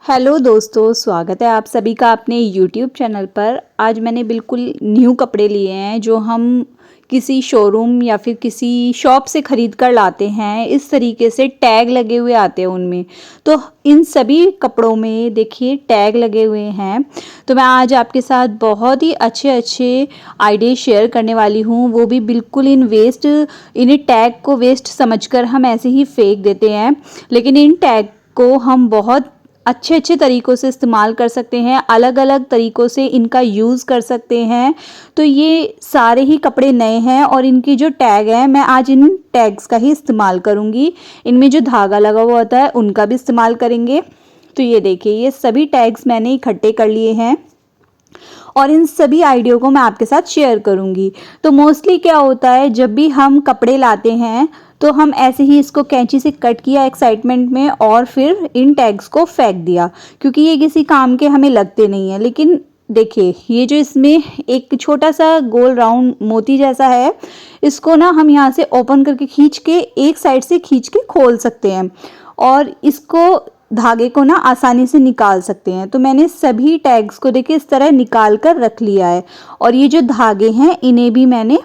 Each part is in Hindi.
हेलो दोस्तों, स्वागत है आप सभी का अपने यूट्यूब चैनल पर। आज मैंने बिल्कुल न्यू कपड़े लिए हैं जो हम किसी शोरूम या फिर किसी शॉप से ख़रीद कर लाते हैं। इस तरीके से टैग लगे हुए आते हैं उनमें। तो इन सभी कपड़ों में देखिए टैग लगे हुए हैं। तो मैं आज आपके साथ बहुत ही अच्छे अच्छे आइडिया शेयर करने वाली हूँ, वो भी बिल्कुल इन्हें टैग को वेस्ट समझकर हम ऐसे ही फेंक देते हैं, लेकिन इन टैग को हम बहुत अच्छे अच्छे तरीक़ों से इस्तेमाल कर सकते हैं, अलग अलग तरीक़ों से इनका यूज़ कर सकते हैं। तो ये सारे ही कपड़े नए हैं और इनकी जो टैग है, मैं आज इन टैग्स का ही इस्तेमाल करूँगी। इनमें जो धागा लगा हुआ होता है उनका भी इस्तेमाल करेंगे। तो ये देखिए, ये सभी टैग्स मैंने इकट्ठे कर लिए हैं और इन सभी आइडिया को मैं आपके साथ शेयर करूंगी। तो मोस्टली क्या होता है, जब भी हम कपड़े लाते हैं तो हम ऐसे ही इसको कैंची से कट किया एक्साइटमेंट में और फिर इन टैग्स को फेंक दिया, क्योंकि ये किसी काम के हमें लगते नहीं है। लेकिन देखिए, ये जो इसमें एक छोटा सा गोल राउंड मोती जैसा है, इसको ना हम यहाँ से ओपन करके खींच के एक साइड से खींच के खोल सकते हैं और इसको धागे को ना आसानी से निकाल सकते हैं। तो मैंने सभी टैग्स को देखिए इस तरह निकाल कर रख लिया है और ये जो धागे हैं इन्हें भी मैंने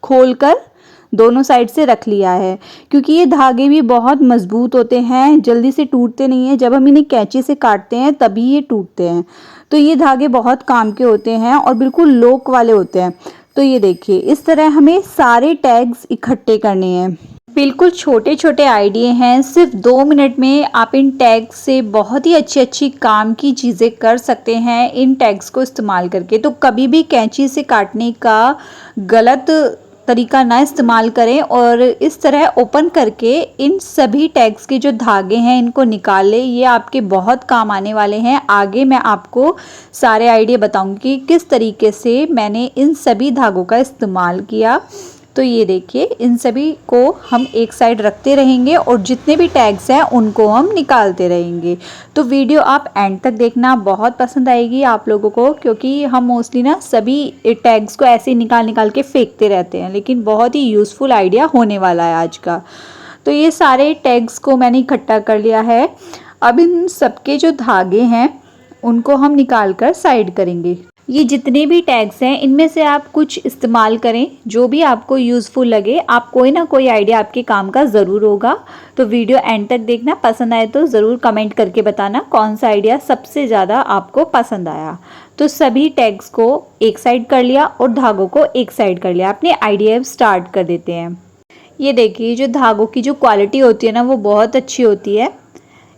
खोल कर दोनों साइड से रख लिया है, क्योंकि ये धागे भी बहुत मजबूत होते हैं, जल्दी से टूटते नहीं हैं। जब हम इन्हें कैंची से काटते हैं तभी ये टूटते हैं। तो ये धागे बहुत काम के होते हैं और बिल्कुल लोक वाले होते हैं। तो ये देखिए, इस तरह हमें सारे टैग्स इकट्ठे करने हैं। बिल्कुल छोटे छोटे आइडिया हैं, सिर्फ 2 मिनट में आप इन टैग्स से बहुत ही अच्छी अच्छी काम की चीज़ें कर सकते हैं इन टैग्स को इस्तेमाल करके। तो कभी भी कैंची से काटने का गलत तरीका ना इस्तेमाल करें और इस तरह ओपन करके इन सभी टैग्स के जो धागे हैं इनको निकाल लें। ये आपके बहुत काम आने वाले हैं। आगे मैं आपको सारे आइडिया बताऊंगी किस तरीके से मैंने इन सभी धागों का इस्तेमाल किया। तो ये देखिए, इन सभी को हम एक साइड रखते रहेंगे और जितने भी टैग्स हैं उनको हम निकालते रहेंगे। तो वीडियो आप एंड तक देखना, बहुत पसंद आएगी आप लोगों को, क्योंकि हम मोस्टली ना सभी टैग्स को ऐसे निकाल निकाल के फेंकते रहते हैं, लेकिन बहुत ही यूज़फुल आइडिया होने वाला है आज का। तो ये सारे टैग्स को मैंने इकट्ठा कर लिया है। अब इन सबके जो धागे हैं उनको हम निकाल कर साइड करेंगे। ये जितने भी टैग्स हैं इनमें से आप कुछ इस्तेमाल करें, जो भी आपको यूज़फुल लगे। आप कोई ना कोई आइडिया आपके काम का ज़रूर होगा। तो वीडियो एंड तक देखना, पसंद आए तो ज़रूर कमेंट करके बताना कौन सा आइडिया सबसे ज़्यादा आपको पसंद आया। तो सभी टैग्स को एक साइड कर लिया और धागों को एक साइड कर लिया। अपने आइडिया स्टार्ट कर देते हैं। ये देखिए, जो धागों की जो क्वालिटी होती है ना, वो बहुत अच्छी होती है।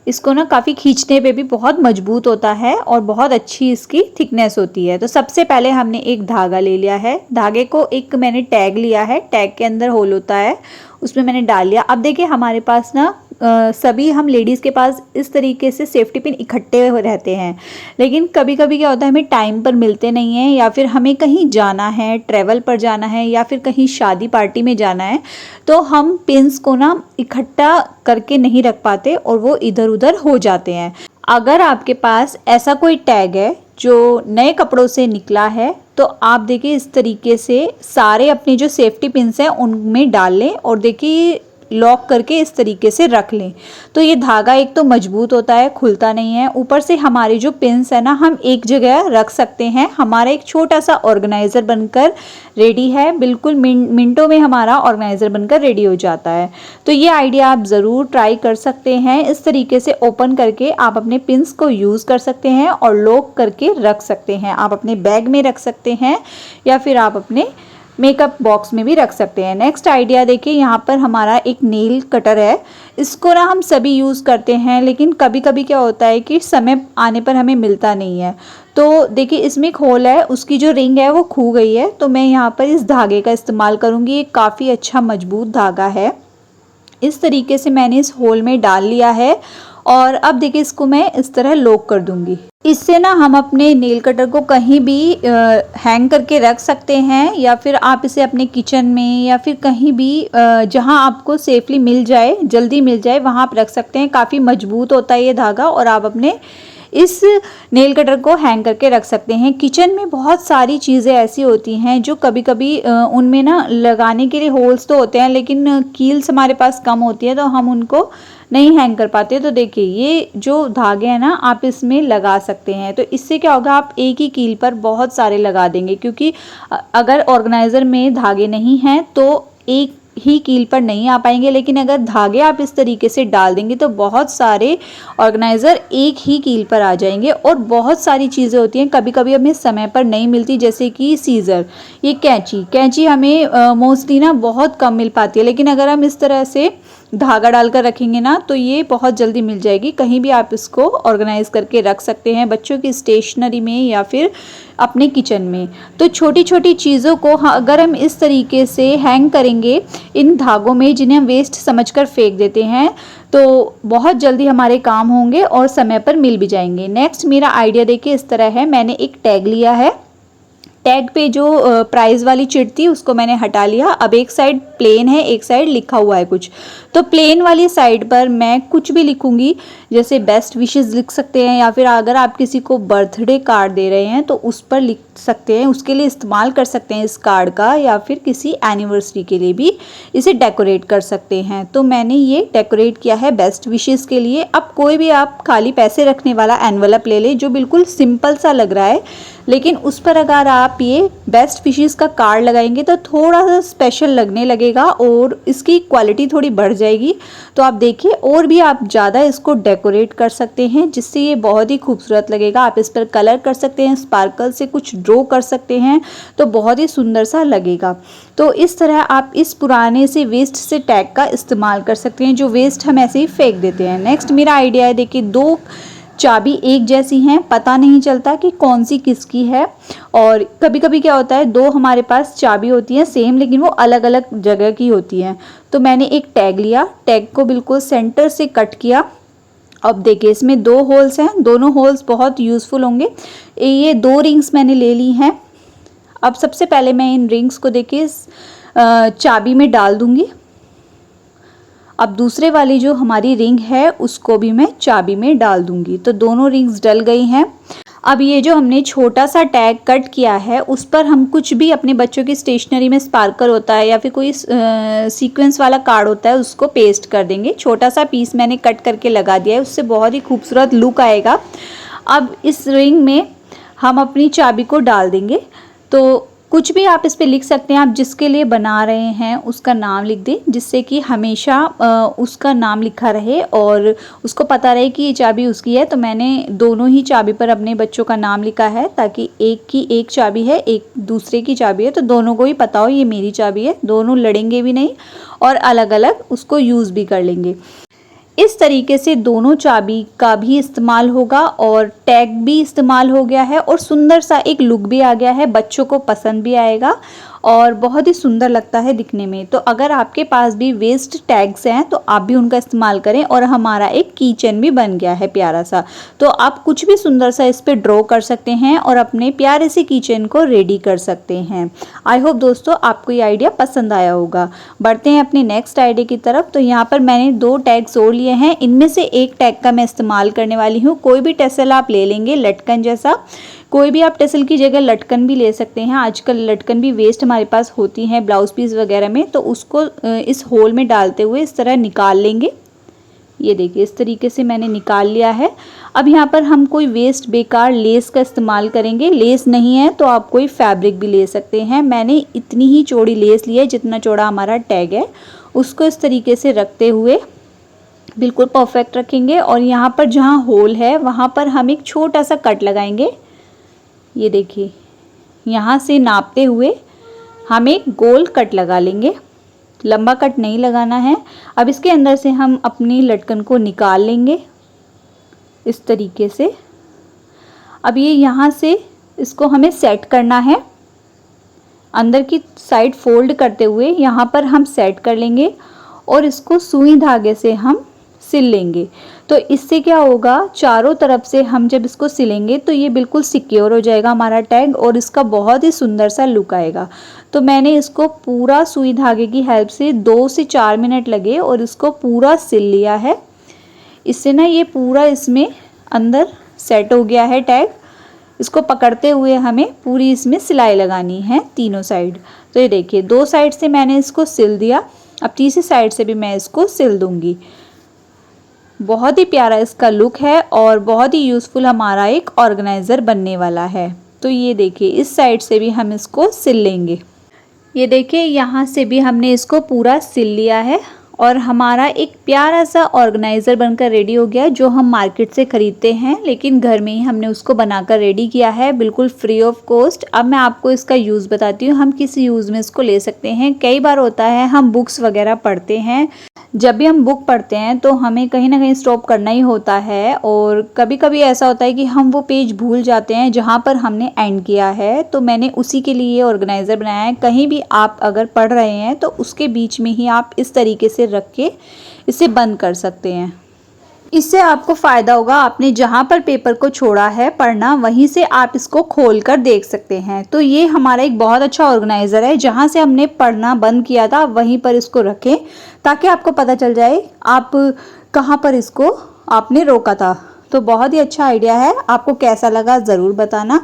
इसको ना काफ़ी खींचने पे भी बहुत मजबूत होता है और बहुत अच्छी इसकी थिकनेस होती है। तो सबसे पहले हमने एक धागा ले लिया है। धागे को एक मैंने टैग लिया है, टैग के अंदर होल होता है, उसमें मैंने डाल लिया। अब देखिए, हमारे पास ना सभी हम लेडीज़ के पास इस तरीके से सेफ्टी पिन इकट्ठे रहते हैं, लेकिन कभी कभी क्या होता है, हमें टाइम पर मिलते नहीं हैं, या फिर हमें कहीं जाना है, ट्रैवल पर जाना है, या फिर कहीं शादी पार्टी में जाना है, तो हम पिन्स को ना इकट्ठा करके नहीं रख पाते और वो इधर उधर हो जाते हैं। अगर आपके पास ऐसा कोई टैग है जो नए कपड़ों से निकला है, तो आप देखिए इस तरीके से सारे अपने जो सेफ्टी पिन्स हैं उनमें डाल लें और देखिए लॉक करके इस तरीके से रख लें। तो ये धागा एक तो मजबूत होता है, खुलता नहीं है, ऊपर से हमारे जो पिन्स है ना, हम एक जगह रख सकते हैं। हमारा एक छोटा सा ऑर्गेनाइज़र बनकर रेडी है। बिल्कुल मिनटों में हमारा ऑर्गेनाइज़र बनकर रेडी हो जाता है। तो ये आइडिया आप ज़रूर ट्राई कर सकते हैं। इस तरीके से ओपन करके आप अपने पिन्स को यूज़ कर सकते हैं और लॉक करके रख सकते हैं। आप अपने बैग में रख सकते हैं या फिर आप अपने मेकअप बॉक्स में भी रख सकते हैं। नेक्स्ट आइडिया देखिए, यहाँ पर हमारा एक नेल कटर है। इसको ना हम सभी यूज़ करते हैं, लेकिन कभी कभी क्या होता है कि समय आने पर हमें मिलता नहीं है। तो देखिए, इसमें एक होल है, उसकी जो रिंग है वो खो गई है, तो मैं यहाँ पर इस धागे का इस्तेमाल करूँगी। ये काफ़ी अच्छा मजबूत धागा है। इस तरीके से मैंने इस होल में डाल लिया है और अब देखिए, इसको मैं इस तरह लॉक कर दूंगी। इससे ना हम अपने नेल कटर को कहीं भी हैंग करके रख सकते हैं, या फिर आप इसे अपने किचन में या फिर कहीं भी जहां आपको सेफली मिल जाए, जल्दी मिल जाए, वहां आप रख सकते हैं। काफ़ी मजबूत होता है ये धागा और आप अपने इस नेल कटर को हैंग करके रख सकते हैं। किचन में बहुत सारी चीज़ें ऐसी होती हैं जो कभी कभी उनमें ना लगाने के लिए होल्स तो होते हैं, लेकिन कील्स हमारे पास कम होती है, तो हम उनको नहीं हैंग कर पाते तो देखिए ये जो धागे हैं ना आप इसमें लगा सकते हैं। तो इससे क्या होगा, आप एक ही कील पर बहुत सारे लगा देंगे, क्योंकि अगर ऑर्गेनाइज़र में धागे नहीं हैं तो एक ही कील पर नहीं आ पाएंगे, लेकिन अगर धागे आप इस तरीके से डाल देंगे तो बहुत सारे ऑर्गेनाइज़र एक ही कील पर आ जाएंगे। और बहुत सारी चीज़ें होती हैं कभी कभी हमें समय पर नहीं मिलती, जैसे कि सीज़र, ये कैंची हमें मोस्टली ना बहुत कम मिल पाती है, लेकिन अगर हम इस तरह से धागा डालकर रखेंगे ना तो ये बहुत जल्दी मिल जाएगी। कहीं भी आप इसको ऑर्गेनाइज करके रख सकते हैं, बच्चों की स्टेशनरी में या फिर अपने किचन में। तो छोटी छोटी चीज़ों को अगर हम इस तरीके से हैंग करेंगे इन धागों में, जिन्हें हम वेस्ट समझकर फेंक देते हैं, तो बहुत जल्दी हमारे काम होंगे और समय पर मिल भी जाएंगे। नेक्स्ट मेरा आइडिया देखिए इस तरह है। मैंने एक टैग लिया है, टैग पे जो प्राइस वाली चिट थी उसको मैंने हटा लिया। अब एक साइड प्लेन है, एक साइड लिखा हुआ है कुछ। तो प्लेन वाली साइड पर मैं कुछ भी लिखूंगी, जैसे बेस्ट विशेस लिख सकते हैं, या फिर अगर आप किसी को बर्थडे कार्ड दे रहे हैं तो उस पर लिख सकते हैं, उसके लिए इस्तेमाल कर सकते हैं इस कार्ड का, या फिर किसी एनिवर्सरी के लिए भी इसे डेकोरेट कर सकते हैं। तो मैंने ये डेकोरेट किया है बेस्ट विशेस के लिए। अब कोई भी आप खाली पैसे रखने वाला एनवलप ले लें जो बिल्कुल सिंपल सा लग रहा है, लेकिन उस पर अगर आप ये बेस्ट विशेस का कार्ड लगाएंगे तो थोड़ा सा स्पेशल लगने लगेगा और इसकी क्वालिटी थोड़ी बढ़ जाएगी। तो आप देखिए और भी आप ज़्यादा इसको डेकोरेट कर सकते हैं, जिससे ये बहुत ही खूबसूरत लगेगा। आप इस पर कलर कर सकते हैं, स्पार्कल से कुछ ड्रॉ कर सकते हैं, तो बहुत ही सुंदर सा लगेगा। तो इस तरह आप इस पुराने से वेस्ट से टैग का इस्तेमाल कर सकते हैं, जो वेस्ट हम ऐसे ही फेंक देते हैं। नेक्स्ट मेरा आइडिया है, देखिए दो चाबी एक जैसी हैं, पता नहीं चलता कि कौन सी किसकी है। और कभी कभी क्या होता है, दो हमारे पास चाबी होती हैं सेम, लेकिन वो अलग अलग जगह की होती हैं। तो मैंने एक टैग लिया, टैग को बिल्कुल सेंटर से कट किया। अब देखिए इसमें दो होल्स हैं, दोनों होल्स बहुत यूज़फुल होंगे। ये दो रिंग्स मैंने ले ली हैं। अब सबसे पहले मैं इन रिंग्स को देखिए चाबी में डाल दूंगी। अब दूसरे वाली जो हमारी रिंग है उसको भी मैं चाबी में डाल दूंगी। तो दोनों रिंग्स डल गई हैं। अब ये जो हमने छोटा सा टैग कट किया है उस पर हम कुछ भी अपने बच्चों की स्टेशनरी में स्पार्कल होता है या फिर कोई सीक्वेंस वाला कार्ड होता है उसको पेस्ट कर देंगे। छोटा सा पीस मैंने कट करके लगा दिया है, उससे बहुत ही खूबसूरत लुक आएगा। अब इस रिंग में हम अपनी चाबी को डाल देंगे। तो कुछ भी आप इस पे लिख सकते हैं, आप जिसके लिए बना रहे हैं उसका नाम लिख दें, जिससे कि हमेशा उसका नाम लिखा रहे और उसको पता रहे कि ये चाबी उसकी है। तो मैंने दोनों ही चाबी पर अपने बच्चों का नाम लिखा है, ताकि एक की एक चाबी है, एक दूसरे की चाबी है, तो दोनों को ही पता हो ये मेरी चाबी है। दोनों लड़ेंगे भी नहीं और अलग अलग उसको यूज़ भी कर लेंगे। इस तरीके से दोनों चाबी का भी इस्तेमाल होगा और टैग भी इस्तेमाल हो गया है और सुंदर सा एक लुक भी आ गया है, बच्चों को पसंद भी आएगा और बहुत ही सुंदर लगता है दिखने में। तो अगर आपके पास भी वेस्ट टैग्स हैं तो आप भी उनका इस्तेमाल करें और हमारा एक कीचेन भी बन गया है प्यारा सा। तो आप कुछ भी सुंदर सा इस पर ड्रॉ कर सकते हैं और अपने प्यारे से कीचेन को रेडी कर सकते हैं। आई होप दोस्तों आपको ये आइडिया पसंद आया होगा। बढ़ते हैं अपने नेक्स्ट आइडिया की तरफ। तो यहाँ पर मैंने दो टैग्स और लिए हैं, इनमें से एक टैग का मैं इस्तेमाल करने वाली हूँ। कोई भी टेसल आप ले लेंगे लटकन जैसा, कोई भी आप टेसल की जगह लटकन भी ले सकते हैं। आजकल लटकन भी वेस्ट हमारे पास होती हैं ब्लाउज पीस वगैरह में, तो उसको इस होल में डालते हुए इस तरह निकाल लेंगे। ये देखिए इस तरीके से मैंने निकाल लिया है। अब यहाँ पर हम कोई वेस्ट बेकार लेस का इस्तेमाल करेंगे। लेस नहीं है तो आप कोई फैब्रिक भी ले सकते हैं। मैंने इतनी ही चौड़ी लेस ली है जितना चौड़ा हमारा टैग है, उसको इस तरीके से रखते हुए बिल्कुल परफेक्ट रखेंगे और यहाँ पर जहाँ होल है वहाँ पर हम एक छोटा सा कट लगाएंगे। ये देखिए यहाँ से नापते हुए हम एक गोल कट लगा लेंगे, लंबा कट नहीं लगाना है। अब इसके अंदर से हम अपनी लटकन को निकाल लेंगे इस तरीके से। अब ये यहाँ से इसको हमें सेट करना है, अंदर की साइड फोल्ड करते हुए यहाँ पर हम सेट कर लेंगे और इसको सुई धागे से हम सिल लेंगे। तो इससे क्या होगा, चारों तरफ से हम जब इसको सिलेंगे तो ये बिल्कुल सिक्योर हो जाएगा हमारा टैग और इसका बहुत ही सुंदर सा लुक आएगा। तो मैंने इसको पूरा सुई धागे की हेल्प से 2 से 4 मिनट लगे और इसको पूरा सिल लिया है। इससे ना ये पूरा इसमें अंदर सेट हो गया है टैग। इसको पकड़ते हुए हमें पूरी इसमें सिलाई लगानी है तीनों साइड। तो ये देखिए 2 साइड से मैंने इसको सिल दिया, अब तीसरी साइड से भी मैं इसको सिल दूंगी। बहुत ही प्यारा इसका लुक है और बहुत ही यूज़फुल हमारा एक ऑर्गेनाइज़र बनने वाला है। तो ये देखिए इस साइड से भी हम इसको सिल लेंगे। ये देखिए यहाँ से भी हमने इसको पूरा सिल लिया है और हमारा एक प्यारा सा ऑर्गेनाइज़र बनकर रेडी हो गया, जो हम मार्केट से ख़रीदते हैं, लेकिन घर में ही हमने उसको बनाकर रेडी किया है बिल्कुल फ्री ऑफ कॉस्ट। अब मैं आपको इसका यूज़ बताती हूँ, हम किस यूज़ में इसको ले सकते हैं। कई बार होता है हम बुक्स वगैरह पढ़ते हैं, जब भी हम बुक पढ़ते हैं तो हमें कहीं ना कहीं स्टॉप करना ही होता है और कभी कभी ऐसा होता है कि हम वो पेज भूल जाते हैं जहाँ पर हमने एंड किया है। तो मैंने उसी के लिए ये ऑर्गेनाइज़र बनाया है। कहीं भी आप अगर पढ़ रहे हैं तो उसके बीच में ही आप इस तरीके से रख के इसे बंद कर सकते हैं। इससे आपको फ़ायदा होगा, आपने जहाँ पर पेपर को छोड़ा है पढ़ना वहीं से आप इसको खोल कर देख सकते हैं। तो ये हमारा एक बहुत अच्छा ऑर्गेनाइज़र है, जहाँ से हमने पढ़ना बंद किया था वहीं पर इसको रखें ताकि आपको पता चल जाए आप कहाँ पर इसको आपने रोका था। तो बहुत ही अच्छा आइडिया है। आपको कैसा लगा ज़रूर बताना,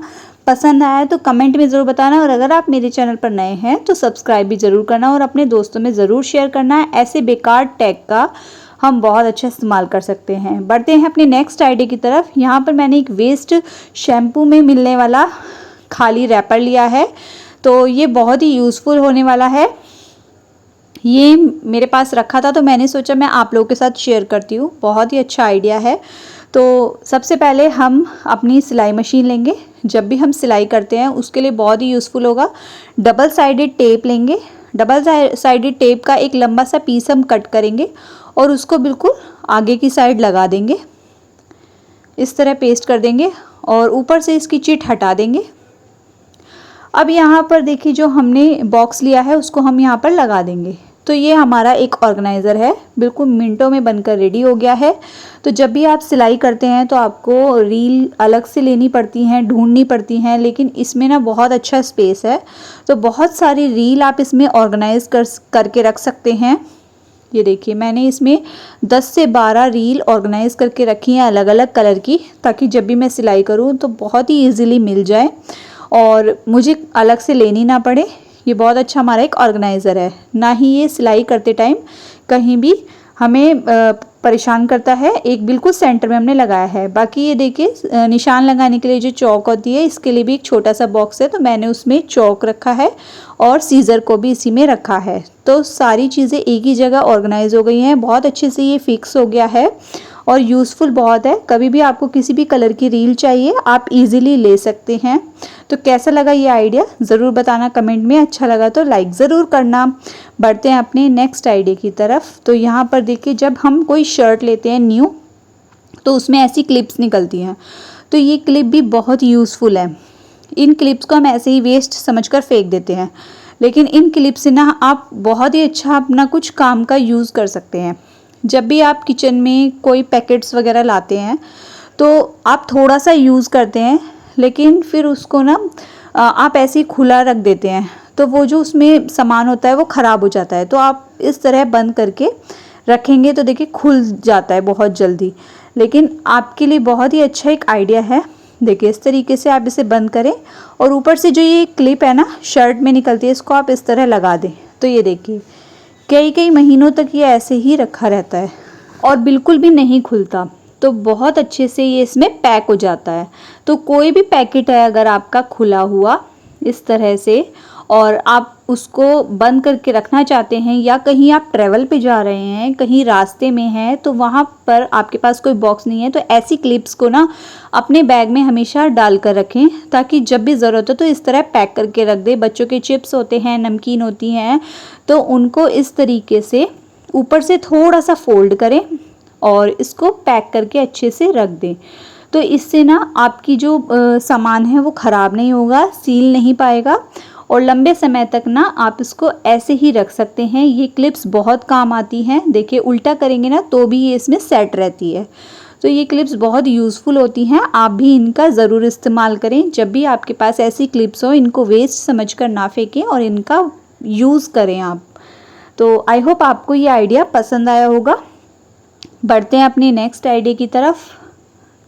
पसंद आया तो कमेंट में ज़रूर बताना, और अगर आप मेरे चैनल पर नए हैं तो सब्सक्राइब भी ज़रूर करना और अपने दोस्तों में ज़रूर शेयर करना। ऐसे बेकार टैग का हम बहुत अच्छा इस्तेमाल कर सकते हैं। बढ़ते हैं अपने नेक्स्ट आइडिया की तरफ। यहाँ पर मैंने एक वेस्ट शैम्पू में मिलने वाला खाली रैपर लिया है, तो ये बहुत ही यूज़फुल होने वाला है। ये मेरे पास रखा था तो मैंने सोचा मैं आप लोगों के साथ शेयर करती हूँ। बहुत ही अच्छा आइडिया है। तो सबसे पहले हम अपनी सिलाई मशीन लेंगे। जब भी हम सिलाई करते हैं उसके लिए बहुत ही यूज़फुल होगा। डबल साइडेड टेप लेंगे। डबल साइडेड टेप का एक लंबा सा पीस हम कट करेंगे और उसको बिल्कुल आगे की साइड लगा देंगे। इस तरह पेस्ट कर देंगे और ऊपर से इसकी चिट हटा देंगे। अब यहाँ पर देखिए जो हमने बॉक्स लिया है उसको हम यहाँ पर लगा देंगे। तो ये हमारा एक ऑर्गेनाइज़र है, बिल्कुल मिनटों में बनकर रेडी हो गया है। तो जब भी आप सिलाई करते हैं तो आपको रील अलग से लेनी पड़ती हैं, ढूंढनी पड़ती हैं, लेकिन इसमें ना बहुत अच्छा स्पेस है। तो बहुत सारी रील आप इसमें ऑर्गेनाइज करके रख सकते हैं। ये देखिए मैंने इसमें 10 से 12 रील ऑर्गेनाइज करके रखी हैं अलग अलग कलर की, ताकि जब भी मैं सिलाई करूँ तो बहुत ही ईजीली मिल जाए और मुझे अलग से लेनी ना पड़े। ये बहुत अच्छा हमारा एक ऑर्गेनाइज़र है, ना ही ये सिलाई करते टाइम कहीं भी हमें परेशान करता है। एक बिल्कुल सेंटर में हमने लगाया है। बाकी ये देखिए निशान लगाने के लिए जो चौक होती है इसके लिए भी एक छोटा सा बॉक्स है, तो मैंने उसमें चौक रखा है और सीज़र को भी इसी में रखा है। तो सारी चीज़ें एक ही जगह ऑर्गेनाइज हो गई हैं। बहुत अच्छे से ये फिक्स हो गया है और यूज़फुल बहुत है। कभी भी आपको किसी भी कलर की रील चाहिए आप इजीली ले सकते हैं। तो कैसा लगा ये आइडिया ज़रूर बताना कमेंट में। अच्छा लगा तो लाइक ज़रूर करना। बढ़ते हैं अपने नेक्स्ट आइडिया की तरफ। तो यहाँ पर देखिए जब हम कोई शर्ट लेते हैं न्यू तो उसमें ऐसी क्लिप्स निकलती हैं, तो ये क्लिप भी बहुत यूज़फुल है। इन क्लिप्स को हम ऐसे ही वेस्ट समझकर फेंक देते हैं, लेकिन इन क्लिप से ना आप बहुत ही अच्छा अपना कुछ काम का यूज़ कर सकते हैं। जब भी आप किचन में कोई पैकेट्स वगैरह लाते हैं तो आप थोड़ा सा यूज़ करते हैं, लेकिन फिर उसको ना आप ऐसे ही खुला रख देते हैं, तो वो जो उसमें सामान होता है वो ख़राब हो जाता है। तो आप इस तरह बंद करके रखेंगे तो देखिए खुल जाता है बहुत जल्दी। लेकिन आपके लिए बहुत ही अच्छा एक आइडिया है। देखिए इस तरीके से आप इसे बंद करें और ऊपर से जो ये क्लिप है ना शर्ट में निकलती है, इसको आप इस तरह लगा दें। तो ये देखिए कई कई महीनों तक ये ऐसे ही रखा रहता है और बिल्कुल भी नहीं खुलता। तो बहुत अच्छे से ये इसमें पैक हो जाता है। तो कोई भी पैकेट है अगर आपका खुला हुआ इस तरह से और आप उसको बंद करके रखना चाहते हैं, या कहीं आप ट्रैवल पे जा रहे हैं, कहीं रास्ते में हैं, तो वहाँ पर आपके पास कोई बॉक्स नहीं है, तो ऐसी क्लिप्स को ना अपने बैग में हमेशा डाल कर रखें, ताकि जब भी ज़रूरत हो तो इस तरह पैक करके रख दें। बच्चों के चिप्स होते हैं, नमकीन होती हैं, तो उनको इस तरीके से ऊपर से थोड़ा सा फोल्ड करें और इसको पैक करके अच्छे से रख दें। तो इससे ना आपकी जो सामान है वो ख़राब नहीं होगा, सील नहीं पाएगा और लंबे समय तक ना आप इसको ऐसे ही रख सकते हैं। ये क्लिप्स बहुत काम आती हैं। देखिए उल्टा करेंगे ना तो भी ये इसमें सेट रहती है। तो ये क्लिप्स बहुत यूज़फुल होती हैं। आप भी इनका ज़रूर इस्तेमाल करें। जब भी आपके पास ऐसी क्लिप्स हो इनको वेस्ट समझकर ना फेंकें और इनका यूज़ करें आप। तो आई होप आपको ये आइडिया पसंद आया होगा। बढ़ते हैं अपने नेक्स्ट आइडिया की तरफ।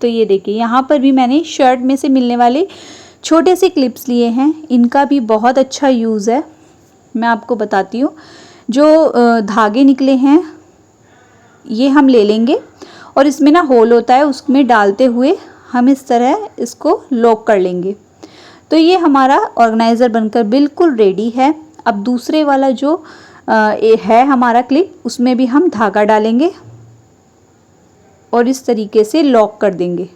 तो ये देखिए यहाँ पर भी मैंने शर्ट में से मिलने वाले छोटे से क्लिप्स लिए हैं। इनका भी बहुत अच्छा यूज़ है। मैं आपको बताती हूँ। जो धागे निकले हैं ये हम ले लेंगे और इसमें ना होल होता है, उसमें डालते हुए हम इस तरह इसको लॉक कर लेंगे। तो ये हमारा ऑर्गेनाइज़र बनकर बिल्कुल रेडी है। अब दूसरे वाला जो है हमारा क्लिप, उसमें भी हम धागा डालेंगे और इस तरीके से लॉक कर देंगे।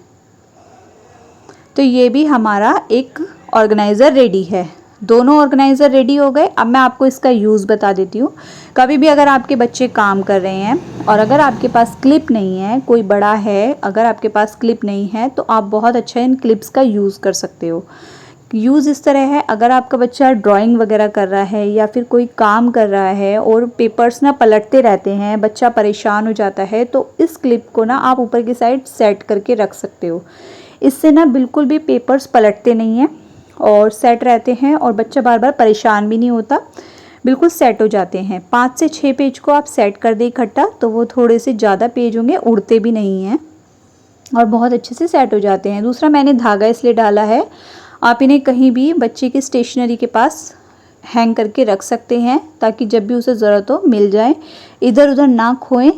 तो ये भी हमारा एक ऑर्गेनाइज़र रेडी है। दोनों ऑर्गेनाइज़र रेडी हो गए। अब मैं आपको इसका यूज़ बता देती हूँ। कभी भी अगर आपके बच्चे काम कर रहे हैं और अगर आपके पास क्लिप नहीं है, कोई बड़ा है, अगर आपके पास क्लिप नहीं है तो आप बहुत अच्छा इन क्लिप्स का यूज़ कर सकते हो। यूज़ इस तरह है, अगर आपका बच्चा ड्राइंग वगैरह कर रहा है या फिर कोई काम कर रहा है और पेपर्स ना पलटते रहते हैं, बच्चा परेशान हो जाता है, तो इस क्लिप को ना आप ऊपर की साइड सेट करके रख सकते हो। इससे ना बिल्कुल भी पेपर्स पलटते नहीं हैं और सेट रहते हैं और बच्चा बार बार परेशान भी नहीं होता, बिल्कुल सेट हो जाते हैं। 5 से 6 पेज को आप सेट कर दें इकट्ठा, तो वो थोड़े से ज़्यादा पेज होंगे, उड़ते भी नहीं हैं और बहुत अच्छे से सेट हो जाते हैं। दूसरा, मैंने धागा इसलिए डाला है, आप इन्हें कहीं भी बच्चे की स्टेशनरी के पास हैंग करके रख सकते हैं ताकि जब भी उसे ज़रूरत हो मिल जाए, इधर उधर ना खोएं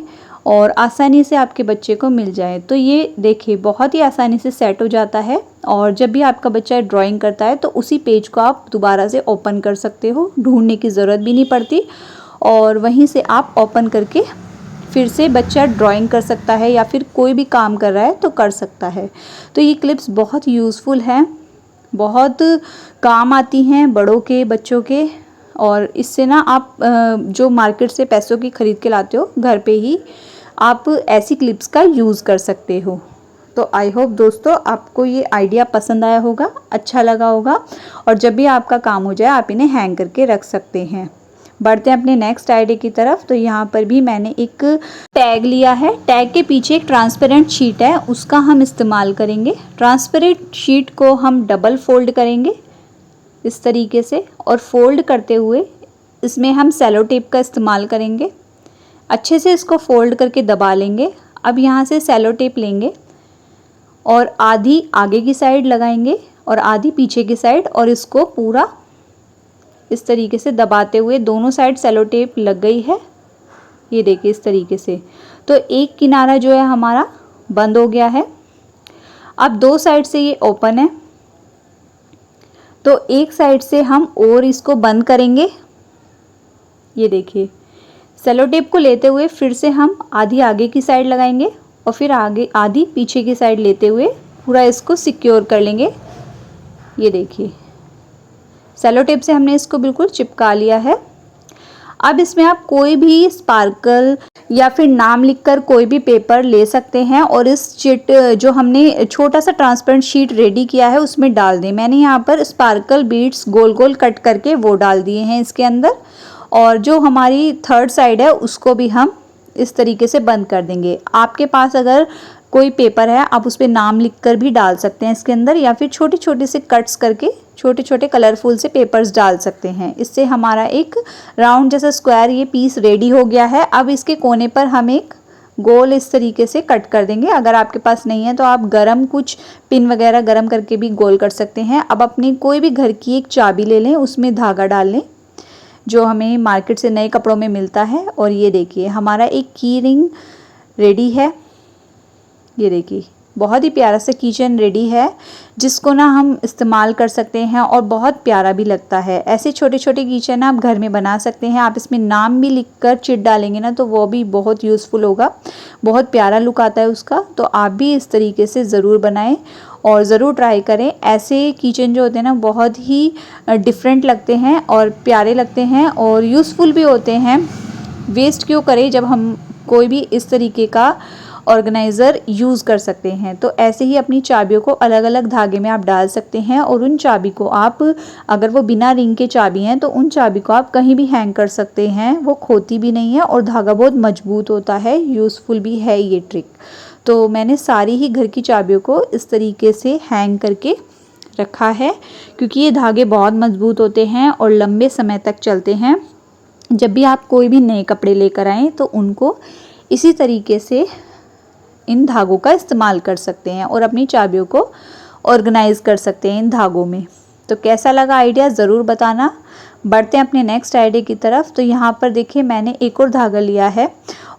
और आसानी से आपके बच्चे को मिल जाए। तो ये देखिए बहुत ही आसानी से सेट हो जाता है और जब भी आपका बच्चा ड्राइंग करता है तो उसी पेज को आप दोबारा से ओपन कर सकते हो, ढूंढने की ज़रूरत भी नहीं पड़ती और वहीं से आप ओपन करके फिर से बच्चा ड्राइंग कर सकता है या फिर कोई भी काम कर रहा है तो कर सकता है। तो ये क्लिप्स बहुत यूज़फुल हैं, बहुत काम आती हैं बड़ों के, बच्चों के। और इससे ना आप जो मार्केट से पैसों की ख़रीद के लाते हो, घर पे ही आप ऐसी क्लिप्स का यूज़ कर सकते हो। तो आई होप दोस्तों आपको ये आइडिया पसंद आया होगा, अच्छा लगा होगा और जब भी आपका काम हो जाए आप इन्हें हैंग करके रख सकते हैं। बढ़ते हैं अपने नेक्स्ट आइडिया की तरफ। तो यहाँ पर भी मैंने एक टैग लिया है। टैग के पीछे एक ट्रांसपेरेंट शीट है, उसका हम इस्तेमाल करेंगे। ट्रांसपेरेंट शीट को हम डबल फोल्ड करेंगे इस तरीके से और फोल्ड करते हुए इसमें हम सेलो टेप का इस्तेमाल करेंगे। अच्छे से इसको फोल्ड करके दबा लेंगे। अब यहाँ से सेलो टेप लेंगे और आधी आगे की साइड लगाएंगे और आधी पीछे की साइड और इसको पूरा इस तरीके से दबाते हुए, दोनों साइड सेलो टेप लग गई है, ये देखिए इस तरीके से। तो एक किनारा जो है हमारा बंद हो गया है। अब दो साइड से ये ओपन है, तो एक साइड से हम और इसको बंद करेंगे। ये देखिए सेलो टेप को लेते हुए फिर से हम आधी आगे की साइड लगाएंगे और फिर आगे आधी पीछे की साइड लेते हुए पूरा इसको सिक्योर कर लेंगे। ये देखिए सेलो टेप से हमने इसको बिल्कुल चिपका लिया है। अब इसमें आप कोई भी स्पार्कल या फिर नाम लिखकर कोई भी पेपर ले सकते हैं और इस शीट जो हमने छोटा सा ट्रांसपेरेंट शीट रेडी किया है उसमें डाल दें। मैंने यहाँ पर स्पार्कल बीड्स गोल गोल कट करके वो डाल दिए हैं इसके अंदर और जो हमारी थर्ड साइड है उसको भी हम इस तरीके से बंद कर देंगे। आपके पास अगर कोई पेपर है आप उस पर नाम लिखकर भी डाल सकते हैं इसके अंदर या फिर छोटे छोटे से कट्स करके छोटे छोटे कलरफुल से पेपर्स डाल सकते हैं। इससे हमारा एक राउंड जैसा स्क्वायर ये पीस रेडी हो गया है। अब इसके कोने पर हम एक गोल इस तरीके से कट कर देंगे। अगर आपके पास नहीं है तो आप गरम कुछ पिन वगैरह गरम करके भी गोल कर सकते हैं। अब अपनी कोई भी घर की एक चाबी ले लें, उसमें धागा डाल लें जो हमें मार्केट से नए कपड़ों में मिलता है और ये देखिए हमारा एक की रिंग रेडी है। ये देखिए बहुत ही प्यारा सा किचन रेडी है जिसको ना हम इस्तेमाल कर सकते हैं और बहुत प्यारा भी लगता है। ऐसे छोटे छोटे किचन आप घर में बना सकते हैं। आप इसमें नाम भी लिखकर चिट डालेंगे ना तो वो भी बहुत यूज़फुल होगा, बहुत प्यारा लुक आता है उसका। तो आप भी इस तरीके से ज़रूर बनाएं और ज़रूर ट्राई करें। ऐसे किचन जो होते हैं ना बहुत ही डिफरेंट लगते हैं और प्यारे लगते हैं और यूज़फुल भी होते हैं। वेस्ट क्यों करें जब हम कोई भी इस तरीके का ऑर्गेनाइज़र यूज़ कर सकते हैं। तो ऐसे ही अपनी चाबियों को अलग अलग धागे में आप डाल सकते हैं और उन चाबी को आप, अगर वो बिना रिंग के चाबी हैं तो उन चाबी को आप कहीं भी हैंग कर सकते हैं, वो खोती भी नहीं है और धागा बहुत मजबूत होता है, यूज़फुल भी है ये ट्रिक। तो मैंने सारी ही घर की चाबियों को इस तरीके से हैंग करके रखा है क्योंकि ये धागे बहुत मजबूत होते हैं और लंबे समय तक चलते हैं। जब भी आप कोई भी नए कपड़े लेकर आएँ तो उनको इसी तरीके से इन धागों का इस्तेमाल कर सकते हैं और अपनी चाबियों को ऑर्गेनाइज़ कर सकते हैं इन धागों में। तो कैसा लगा आइडिया ज़रूर बताना। बढ़ते हैं अपने नेक्स्ट आइडिया की तरफ। तो यहाँ पर देखिए मैंने एक और धागा लिया है,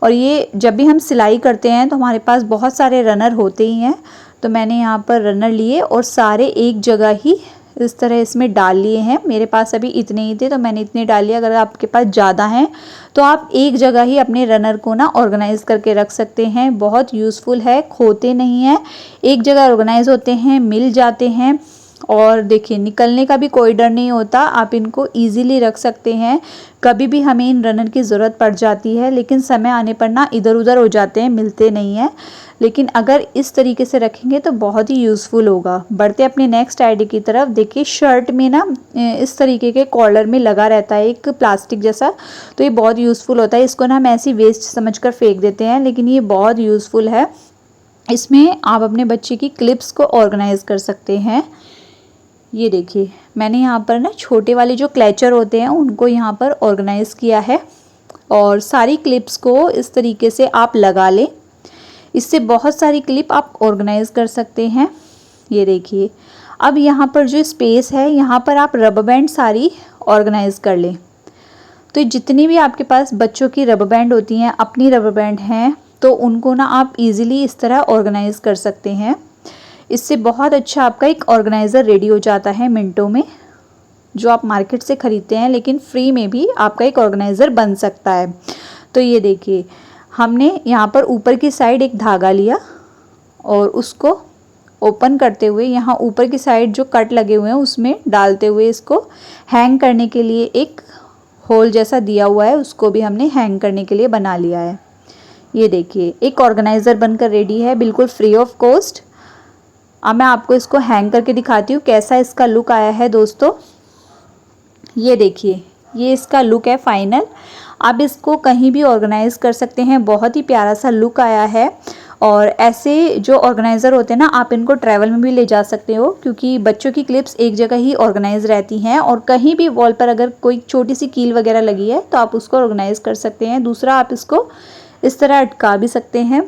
और ये जब भी हम सिलाई करते हैं तो हमारे पास बहुत सारे रनर होते ही हैं। तो मैंने यहाँ पर रनर लिए और सारे एक जगह ही इस तरह इसमें डाल लिए हैं। मेरे पास अभी इतने ही थे तो मैंने इतने डाल लिए। अगर आपके पास ज़्यादा हैं तो आप एक जगह ही अपने रनर को ना ऑर्गेनाइज करके रख सकते हैं। बहुत यूज़फुल है, खोते नहीं हैं, एक जगह ऑर्गेनाइज होते हैं, मिल जाते हैं, और देखिए निकलने का भी कोई डर नहीं होता। आप इनको इजीली रख सकते हैं। कभी भी हमें इन रनर की ज़रूरत पड़ जाती है, लेकिन समय आने पर ना इधर उधर हो जाते हैं, मिलते नहीं हैं। लेकिन अगर इस तरीके से रखेंगे तो बहुत ही यूज़फुल होगा। बढ़ते अपने नेक्स्ट आइडिया की तरफ। देखिए शर्ट में ना इस तरीके के कॉलर में लगा रहता है एक प्लास्टिक जैसा, तो ये बहुत यूज़फुल होता है। इसको ना हम ऐसी वेस्ट समझकर फेंक देते हैं, लेकिन ये बहुत यूज़फुल है। इसमें आप अपने बच्चे की क्लिप्स को ऑर्गेनाइज कर सकते हैं। ये देखिए मैंने यहाँ पर ना छोटे वाले जो क्लैचर होते हैं उनको यहाँ पर ऑर्गेनाइज़ किया है, और सारी क्लिप्स को इस तरीके से आप लगा लें। इससे बहुत सारी क्लिप आप ऑर्गेनाइज़ कर सकते हैं। ये देखिए अब यहाँ पर जो स्पेस है यहाँ पर आप रबर बैंड सारी ऑर्गेनाइज़ कर लें। तो जितनी भी आपके पास बच्चों की रबर बैंड होती हैं, अपनी रबर बैंड हैं, तो उनको ना आप इजीली इस तरह ऑर्गेनाइज़ कर सकते हैं। इससे बहुत अच्छा आपका एक ऑर्गेनाइज़र रेडी हो जाता है मिनटों में, जो आप मार्केट से ख़रीदते हैं, लेकिन फ्री में भी आपका एक ऑर्गेनाइज़र बन सकता है। तो ये देखिए हमने यहाँ पर ऊपर की साइड एक धागा लिया और उसको ओपन करते हुए यहाँ ऊपर की साइड जो कट लगे हुए हैं उसमें डालते हुए इसको हैंग करने के लिए एक होल जैसा दिया हुआ है, उसको भी हमने हैंग करने के लिए बना लिया है। ये देखिए एक ऑर्गेनाइज़र बनकर रेडी है, बिल्कुल फ्री ऑफ कॉस्ट। अब मैं आपको इसको हैंग करके दिखाती हूँ कैसा इसका लुक आया है दोस्तों। ये देखिए ये इसका लुक है फाइनल। आप इसको कहीं भी ऑर्गेनाइज कर सकते हैं, बहुत ही प्यारा सा लुक आया है। और ऐसे जो ऑर्गेनाइज़र होते हैं ना, आप इनको ट्रैवल में भी ले जा सकते हो, क्योंकि बच्चों की क्लिप्स एक जगह ही ऑर्गेनाइज रहती हैं, और कहीं भी वॉल पर अगर कोई छोटी सी कील वगैरह लगी है तो आप उसको ऑर्गेनाइज कर सकते हैं। दूसरा आप इसको इस तरह अटका भी सकते हैं।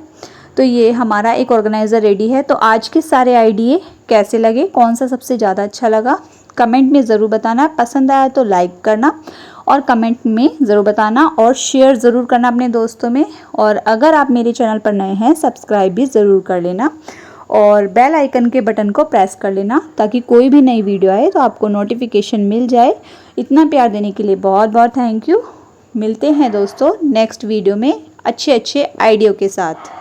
तो ये हमारा एक ऑर्गेनाइज़र रेडी है। तो आज के सारे आइडिये कैसे लगे, कौन सा सबसे ज़्यादा अच्छा लगा, कमेंट में ज़रूर बताना। पसंद आया तो लाइक करना और कमेंट में ज़रूर बताना, और शेयर ज़रूर करना अपने दोस्तों में। और अगर आप मेरे चैनल पर नए हैं सब्सक्राइब भी ज़रूर कर लेना, और बेल आइकन के बटन को प्रेस कर लेना, ताकि कोई भी नई वीडियो आए तो आपको नोटिफिकेशन मिल जाए। इतना प्यार देने के लिए बहुत बहुत थैंक यू। मिलते हैं दोस्तों नेक्स्ट वीडियो में अच्छे अच्छे आइडियो के साथ।